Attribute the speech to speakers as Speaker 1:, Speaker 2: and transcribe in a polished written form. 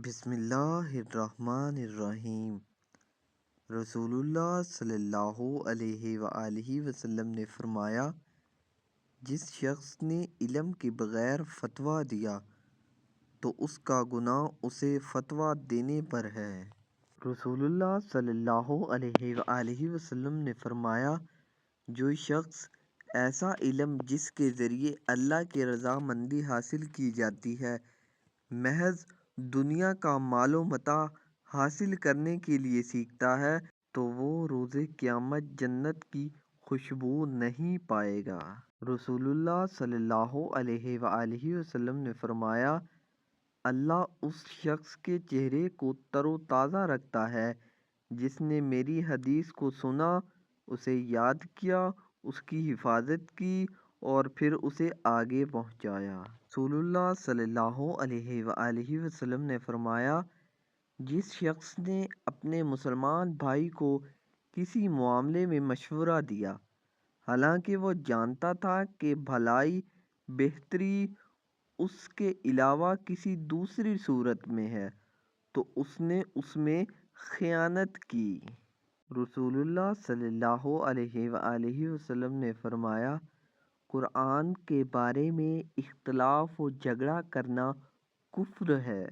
Speaker 1: بسم اللہ الرحمن الرحیم۔ رسول اللہ صلی اللہ علیہ وآلہ وسلم نے فرمایا، جس شخص نے علم کے بغیر فتویٰ دیا تو اس کا گناہ اسے فتویٰ دینے پر ہے۔ رسول اللہ صلی اللہ علیہ وآلہ وسلم نے فرمایا، جو شخص ایسا علم جس کے ذریعے اللہ کی رضامندی حاصل کی جاتی ہے محض دنیا کا مال و متاع حاصل کرنے کے لیے سیکھتا ہے تو وہ روز قیامت جنت کی خوشبو نہیں پائے گا۔ رسول اللہ صلی اللہ علیہ وآلہ وسلم نے فرمایا، اللہ اس شخص کے چہرے کو تر و تازہ رکھتا ہے جس نے میری حدیث کو سنا، اسے یاد کیا، اس کی حفاظت کی اور پھر اسے آگے پہنچایا۔ رسول اللہ صلی اللہ علیہ وآلہ وسلم نے فرمایا، جس شخص نے اپنے مسلمان بھائی کو کسی معاملے میں مشورہ دیا حالانکہ وہ جانتا تھا کہ بھلائی بہتری اس کے علاوہ کسی دوسری صورت میں ہے تو اس نے اس میں خیانت کی۔ رسول اللہ صلی اللہ علیہ وآلہ وسلم نے فرمایا، قرآن کے بارے میں اختلاف و جھگڑا کرنا کفر ہے۔